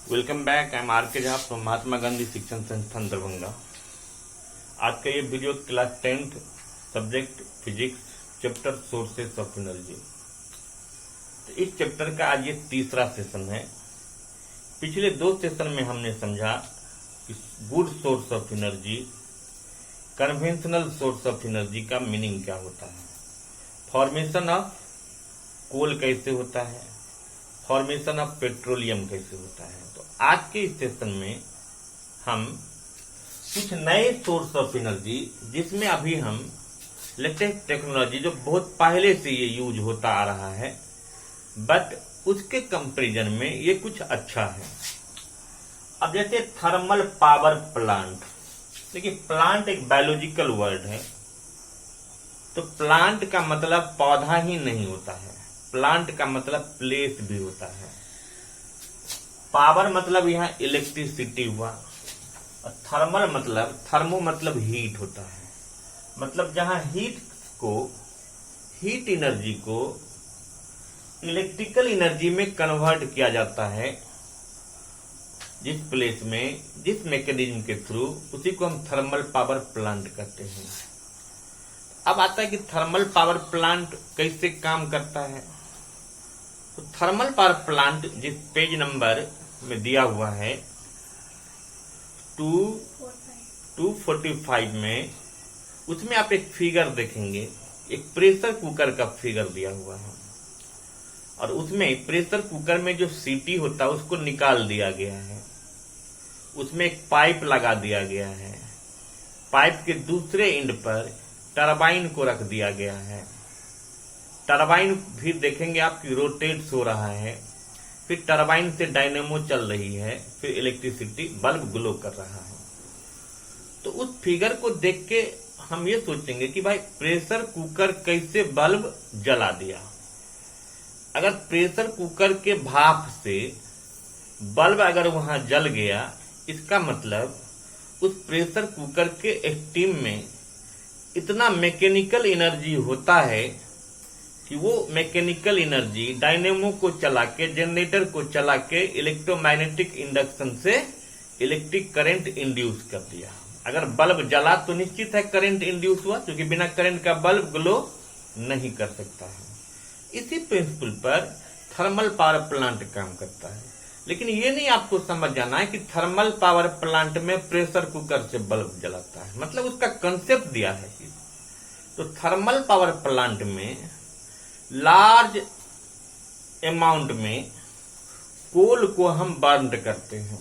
Welcome back. I am R K Jha from Mahatma Gandhi शिक्षण संस्थान दरभंगा। आज का ये video class 10th subject physics chapter sources of energy. तो इस चैप्टर का आज ये तीसरा सेशन है। पिछले दो सेशन में हमने समझा कि good source of energy, conventional source of energy का मीनिंग क्या होता है, फॉर्मेशन ऑफ कोल कैसे होता है, फॉर्मेशन ऑफ पेट्रोलियम कैसे होता है। तो आज के इस सेशन में हम कुछ नए सोर्स ऑफ एनर्जी, जिसमें अभी हम लेटेस्ट टेक्नोलॉजी जो बहुत पहले से ये यूज होता आ रहा है, बट उसके कंपैरिजन में ये कुछ अच्छा है। अब जैसे थर्मल पावर प्लांट, देखिए प्लांट एक बायोलॉजिकल वर्ड है, तो प्लांट का मतलब पौधा ही नहीं होता है, प्लांट का मतलब प्लेस भी होता है। पावर मतलब यहाँ इलेक्ट्रिसिटी हुआ, और थर्मल मतलब थर्मो मतलब हीट होता है, मतलब जहां हीट एनर्जी को इलेक्ट्रिकल एनर्जी में कन्वर्ट किया जाता है, जिस प्लेस में जिस मैकेनिज्म के थ्रू, उसी को हम थर्मल पावर प्लांट कहते हैं। अब आता है कि थर्मल पावर प्लांट कैसे काम करता है। तो थर्मल पावर प्लांट जिस पेज नंबर में दिया हुआ है 245 में, उसमें आप एक फिगर देखेंगे, एक प्रेशर कुकर का फिगर दिया हुआ है, और उसमें प्रेशर कुकर में जो सीटी होता है उसको निकाल दिया गया है, उसमें एक पाइप लगा दिया गया है, पाइप के दूसरे एंड पर टरबाइन को रख दिया गया है। टरबाइन भी देखेंगे आपकी रोटेट हो रहा है, फिर टरबाइन से डायनेमो चल रही है, फिर इलेक्ट्रिसिटी बल्ब ग्लो कर रहा है। तो उस फिगर को देख के हम ये सोचेंगे कि भाई प्रेशर कुकर कैसे बल्ब जला दिया। अगर प्रेशर कुकर के भाप से बल्ब अगर वहां जल गया, इसका मतलब उस प्रेशर कुकर के स्टीम में इतना मैकेनिकल एनर्जी होता है कि वो मैकेनिकल एनर्जी डायनेमो को चला के, जनरेटर को चला के इलेक्ट्रोमैग्नेटिक इंडक्शन से इलेक्ट्रिक करंट इंड्यूस कर दिया। अगर बल्ब जला तो निश्चित है करंट इंड्यूस हुआ, क्योंकि बिना करंट का बल्ब ग्लो नहीं कर सकता है। इसी प्रिंसिपल पर थर्मल पावर प्लांट काम करता है। लेकिन ये नहीं आपको समझ जाना है कि थर्मल पावर प्लांट में प्रेशर कुकर से बल्ब जलाता है, मतलब उसका कंसेप्ट दिया है। तो थर्मल पावर प्लांट में लार्ज अमाउंट में कोल को हम बर्न करते हैं,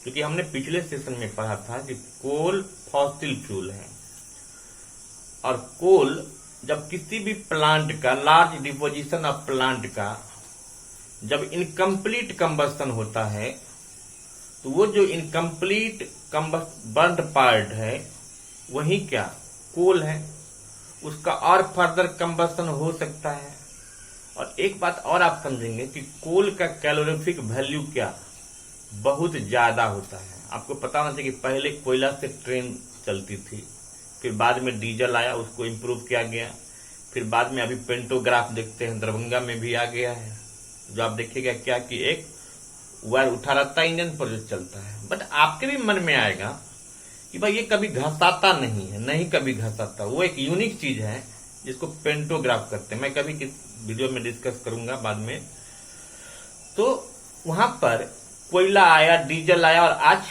क्योंकि हमने पिछले सेशन में पढ़ा था कि कोल फॉसिल फ्यूल है, और कोल जब किसी भी प्लांट का, लार्ज डिपोजिशन ऑफ प्लांट का जब इनकम्प्लीट कंबस्शन होता है, तो वो जो इनकम्प्लीट बर्न पार्ट है वही क्या कोल है, उसका और फर्दर कंबस्शन हो सकता है। और एक बात और आप समझेंगे कि कोल का कैलोरीफिक वैल्यू क्या बहुत ज्यादा होता है। आपको पता होना चाहिए कि पहले कोयला से ट्रेन चलती थी, फिर बाद में डीजल आया, उसको इम्प्रूव किया गया, फिर बाद में अभी पेंटोग्राफ देखते हैं दरभंगा में भी आ गया है, जो आप देखिएगा क्या कि एक वायर उठा रहता है इंजन पर जो चलता है। बट आपके भी मन में आएगा कि भाई ये कभी घसाता नहीं है, नहीं कभी घसाता, वो एक यूनिक चीज है जिसको पेंटोग्राफ करते हैं। मैं कभी किस वीडियो में डिस्कस करूंगा बाद में। तो वहां पर कोयला आया, डीजल आया, और आज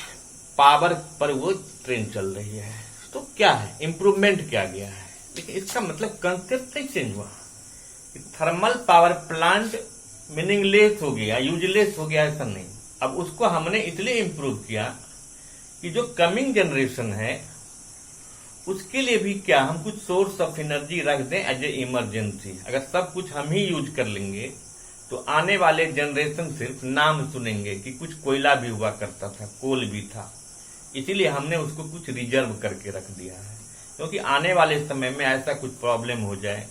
पावर पर वो ट्रेन चल रही है। तो क्या है इंप्रूवमेंट क्या गया है, लेकिन इसका मतलब कंसेप्ट नहीं चेंज हुआ। थर्मल पावर प्लांट मीनिंगलेस हो गया, यूजलेस हो गया, ऐसा नहीं। अब उसको हमने इसलिए इम्प्रूव किया कि जो कमिंग जनरेशन है उसके लिए भी क्या हम कुछ सोर्स ऑफ एनर्जी रख दें एज ए इमरजेंसी। अगर सब कुछ हम ही यूज कर लेंगे तो आने वाले जनरेशन सिर्फ नाम सुनेंगे कि कुछ कोयला भी हुआ करता था, कोल भी था, इसीलिए हमने उसको कुछ रिजर्व करके रख दिया है। क्योंकि आने वाले समय में ऐसा कुछ प्रॉब्लम हो जाए,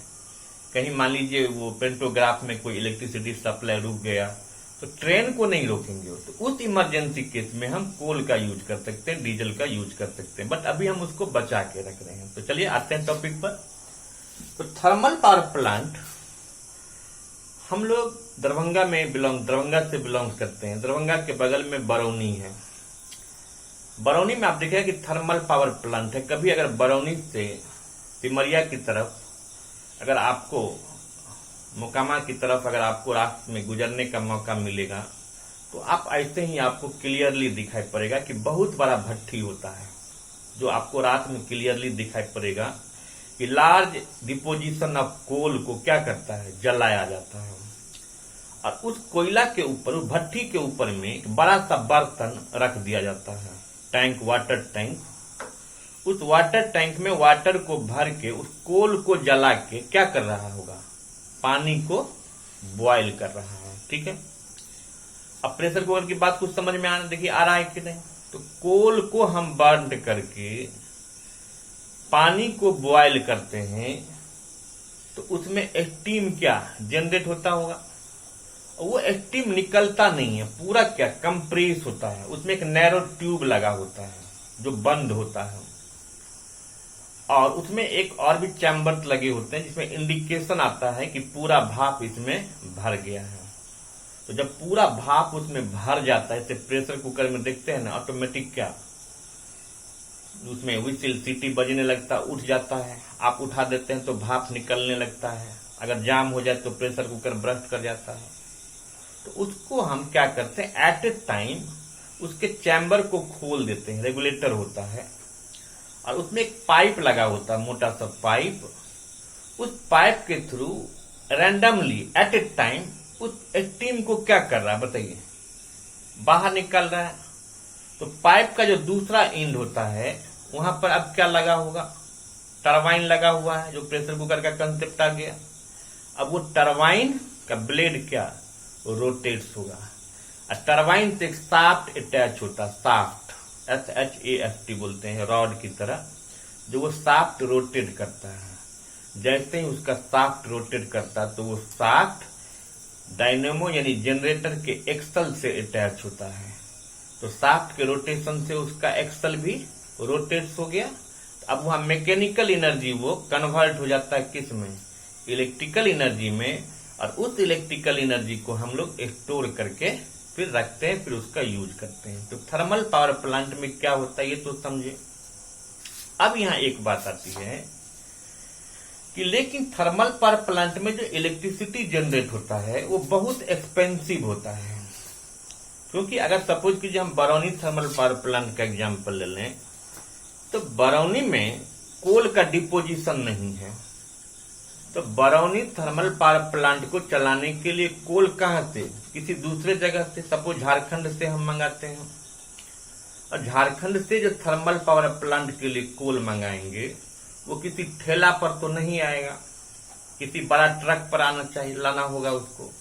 कहीं मान लीजिए वो पेंटोग्राफ में कोई इलेक्ट्रिसिटी सप्लाई रुक गया, तो ट्रेन को नहीं रोकेंगे। तो उस इमरजेंसी केस में हम कोल का यूज कर सकते हैं, डीजल का यूज कर सकते हैं, बट अभी हम उसको बचा के रख रहे हैं। तो चलिए आते हैं टॉपिक पर। तो थर्मल पावर प्लांट हम लोग दरभंगा से बिलोंग करते हैं। दरभंगा के बगल में बरौनी है। बरौनी में आप देखिए कि थर्मल पावर प्लांट है। कभी अगर बरौनी से सिमरिया की तरफ अगर आपको मोकामा की तरफ अगर आपको रास्ते में गुजरने का मौका मिलेगा तो आप ऐसे ही आपको क्लियरली दिखाई पड़ेगा कि बहुत बड़ा भट्ठी होता है, जो आपको रात में क्लियरली दिखाई पड़ेगा कि लार्ज डिपोजिशन ऑफ कोल को क्या करता है, जलाया जाता है। और उस कोयला के ऊपर, उस भट्ठी के ऊपर में एक बड़ा सा बर्तन रख दिया जाता है, टैंक, वाटर टैंक। उस वाटर टैंक में वाटर को भर के उस कोल को जला के क्या कर रहा होगा, पानी को बॉयल कर रहा है। ठीक है, अब प्रेशर कुकर की बात कुछ समझ में आ रहा है कि नहीं। तो कोल को हम बर्न करके पानी को बॉयल करते हैं तो उसमें स्टीम क्या जनरेट होता होगा। वो स्टीम निकलता नहीं है, पूरा क्या कंप्रेस होता है। उसमें एक नैरो ट्यूब लगा होता है जो बंद होता है, और उसमें एक और भी चैम्बर लगे होते हैं जिसमें इंडिकेशन आता है कि पूरा भाप इसमें भर गया है। तो जब पूरा भाप उसमें भर जाता है, तो प्रेशर कुकर में देखते हैं ना, ऑटोमेटिक क्या उसमें व्हिसिल, सीटी बजने लगता, उठ जाता है। आप उठा देते हैं तो भाप निकलने लगता है। अगर जाम हो जाए तो प्रेशर कुकर ब्रस्ट कर जाता है। तो उसको हम क्या करते हैं, एट ए टाइम उसके चैम्बर को खोल देते हैं। रेगुलेटर होता है और उसमें एक पाइप लगा होता है, मोटा सा पाइप। उस पाइप के through randomly at a time उस स्टीम को क्या कर रहा है बताइए, बाहर निकल रहा है। तो पाइप का जो दूसरा एंड होता है वहां पर अब क्या लगा होगा, टरबाइन लगा हुआ है, जो प्रेशर कुकर का कंसेप्ट आ गया। अब वो टरबाइन का ब्लेड क्या रोटेट्स होगा, और टरबाइन से एक शाफ्ट अटैच होता है, शाफ्ट, SHAFT बोलते हैं, रॉड की तरह, जो वो शाफ्ट रोटेट करता है। जैसे ही उसका शाफ्ट रोटेट करता है तो वो शाफ्ट डायनेमो यानी जनरेटर के एक्सल से अटैच होता है। तो शाफ्ट के रोटेशन से उसका एक्सल भी रोटेट हो गया। अब वहां मैकेनिकल एनर्जी वो कन्वर्ट हो जाता है किस में, इलेक्ट्रिकल एनर्जी में। और उस इलेक्ट्रिकल एनर्जी को हम लोग स्टोर करके फिर रखते हैं, फिर उसका यूज करते हैं। तो थर्मल पावर प्लांट में क्या होता है ये तो समझे। अब यहाँ एक बात आती है कि लेकिन थर्मल पावर प्लांट में जो इलेक्ट्रिसिटी जनरेट होता है वो बहुत एक्सपेंसिव होता है। क्योंकि अगर सपोज कीजिए हम बरौनी थर्मल पावर प्लांट का एग्जांपल ले लें, तो बरौनी में कोल का डिपोजिशन नहीं है। तो बरौनी थर्मल पावर प्लांट को चलाने के लिए कोल कहां से, किसी दूसरे जगह से, सपोज झारखंड से हम मंगाते हैं। और झारखंड से जो थर्मल पावर प्लांट के लिए कोल मंगाएंगे वो किसी ठेला पर तो नहीं आएगा, किसी बड़ा ट्रक पर आना चाहिए, लाना होगा उसको।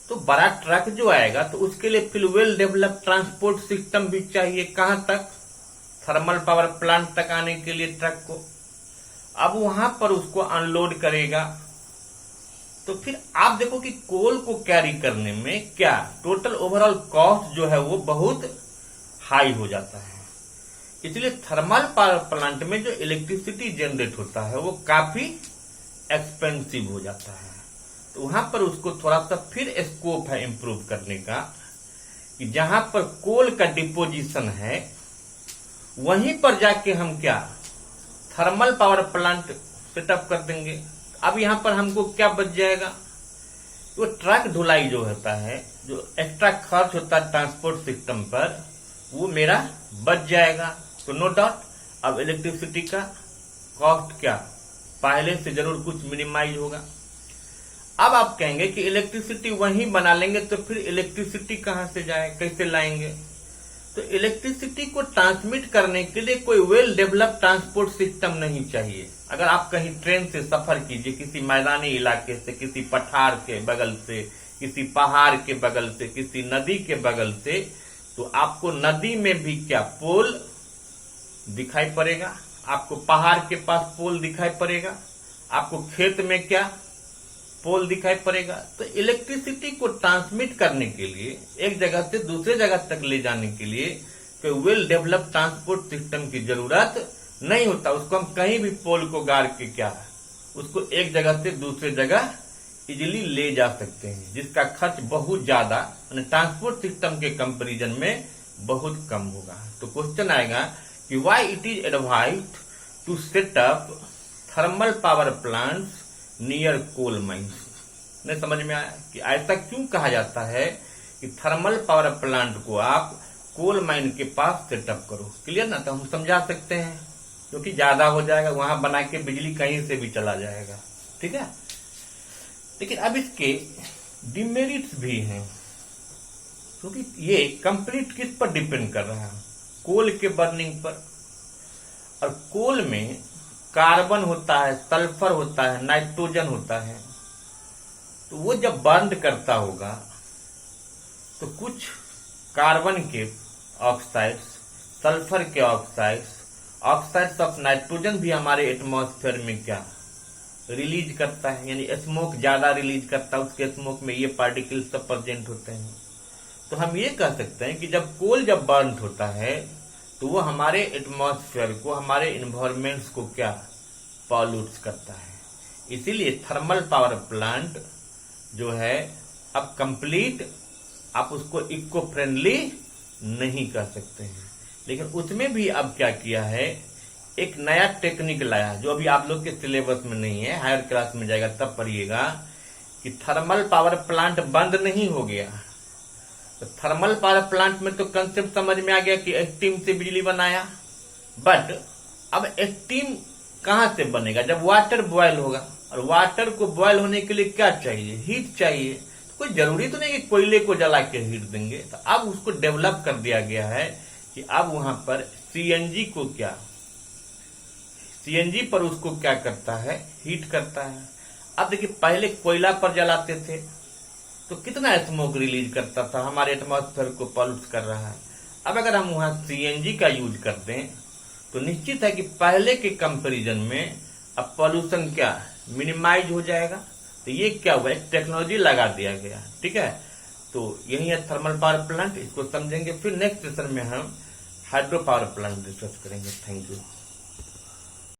तो बड़ा ट्रक जो आएगा तो उसके लिए फिर वेल डेवलप ट्रांसपोर्ट सिस्टम भी चाहिए। कहां तक, थर्मल पावर प्लांट तक आने के लिए ट्रक को। अब वहां पर उसको अनलोड करेगा। तो फिर आप देखो कि कोल को कैरी करने में क्या टोटल ओवरऑल कॉस्ट जो है वो बहुत हाई हो जाता है। इसलिए थर्मल पावर प्लांट में जो इलेक्ट्रिसिटी जनरेट होता है वो काफी एक्सपेंसिव हो जाता है। तो वहां पर उसको थोड़ा सा फिर स्कोप है इंप्रूव करने का, कि जहां पर कोल का डिपोजिशन है वहीं पर जाके हम क्या थर्मल पावर प्लांट सेटअप कर देंगे। अब यहां पर हमको क्या बच जाएगा, वो ट्रक ढुलाई जो होता है, जो एक्स्ट्रा खर्च होता है ट्रांसपोर्ट सिस्टम पर, वो मेरा बच जाएगा। तो नो डाउट अब इलेक्ट्रिसिटी का कॉस्ट क्या पहले से जरूर कुछ मिनिमाइज होगा। अब आप कहेंगे कि इलेक्ट्रिसिटी वहीं बना लेंगे तो फिर इलेक्ट्रिसिटी कहां से जाए, कैसे लाएंगे। तो इलेक्ट्रिसिटी को ट्रांसमिट करने के लिए कोई वेल डेवलप ट्रांसपोर्ट सिस्टम नहीं चाहिए। अगर आप कहीं ट्रेन से सफर कीजिए, किसी मैदानी इलाके से, किसी पठार के बगल से, किसी पहाड़ के बगल से, किसी नदी के बगल से, तो आपको नदी में भी क्या पोल दिखाई पड़ेगा, आपको पहाड़ के पास पोल दिखाई पड़ेगा, आपको खेत में क्या पोल दिखाई पड़ेगा। तो इलेक्ट्रिसिटी को ट्रांसमिट करने के लिए, एक जगह से दूसरे जगह तक ले जाने के लिए कोई वेल डेवलप ट्रांसपोर्ट सिस्टम की जरूरत नहीं होता। उसको हम कहीं भी पोल को गाड़ के क्या उसको एक जगह से दूसरे जगह इजिली ले जा सकते हैं, जिसका खर्च बहुत ज्यादा ट्रांसपोर्ट सिस्टम के कंपैरिजन में बहुत कम होगा। तो क्वेश्चन आएगा कि why it is advised to set up thermal power plants near coal mines. नहीं समझ में आया कि ऐसा क्यों कहा जाता है कि थर्मल पावर प्लांट को आप कोल माइन के पास सेटअप करो। क्लियर ना? तो हम समझा सकते हैं, क्योंकि ज्यादा हो जाएगा, वहां बना के बिजली कहीं से भी चला जाएगा। ठीक है, लेकिन अब इसके डिमेरिट्स भी हैं, क्योंकि ये कंप्लीट किस पर डिपेंड कर रहा है? कोल के बर्निंग पर। और कोल में कार्बन होता है, सल्फर होता है, नाइट्रोजन होता है। तो वो जब बर्न करता होगा तो कुछ कार्बन के ऑक्साइड्स, सल्फर के ऑक्साइड्स, ऑक्साइड्स ऑफ नाइट्रोजन भी हमारे एटमॉस्फेयर में क्या रिलीज करता है, यानी स्मोक ज्यादा रिलीज करता है। उसके स्मोक में ये पार्टिकल्स सब प्रेजेंट होते हैं। तो हम ये कह सकते हैं कि जब कोल जब बर्न होता है तो वो हमारे एटमॉस्फेयर को, हमारे इन्वायरमेंट्स को क्या पॉल्यूट करता है। इसीलिए थर्मल पावर प्लांट जो है अब कंप्लीट आप उसको इको फ्रेंडली नहीं कर सकते हैं। लेकिन उसमें भी अब क्या किया है, एक नया टेक्निक लाया, जो अभी आप लोग के सिलेबस में नहीं है, हायर क्लास में जाएगा तब पढ़िएगा, कि थर्मल पावर प्लांट बंद नहीं हो गया। तो थर्मल पावर प्लांट में तो कंसेप्ट समझ में आ गया कि स्टीम से बिजली बनाया, बट अब स्टीम कहां से बनेगा? जब वाटर बॉयल होगा, और वाटर को बॉयल होने के लिए क्या चाहिए? हीट चाहिए। तो कोई जरूरी तो नहीं कि कोयले को जला के हीट देंगे। तो अब उसको डेवलप कर दिया गया है कि अब वहां पर सीएनजी को क्या, सीएनजी पर उसको क्या करता है, हीट करता है। अब देखिए, पहले कोयला पर जलाते थे तो कितना स्मोक रिलीज करता था, हमारे एटमॉस्फेयर को पॉल्यूट कर रहा है। अब अगर हम वहां सीएनजी का यूज कर दें तो निश्चित है कि पहले के कंपैरिजन में अब पॉल्यूशन क्या मिनिमाइज हो जाएगा। तो ये क्या हुआ, एक टेक्नोलॉजी लगा दिया गया। ठीक है, तो यही है थर्मल पावर प्लांट, इसको समझेंगे। फिर नेक्स्ट सेशन में हम हाइड्रो पावर प्लांट डिस्कस करेंगे। Thank you.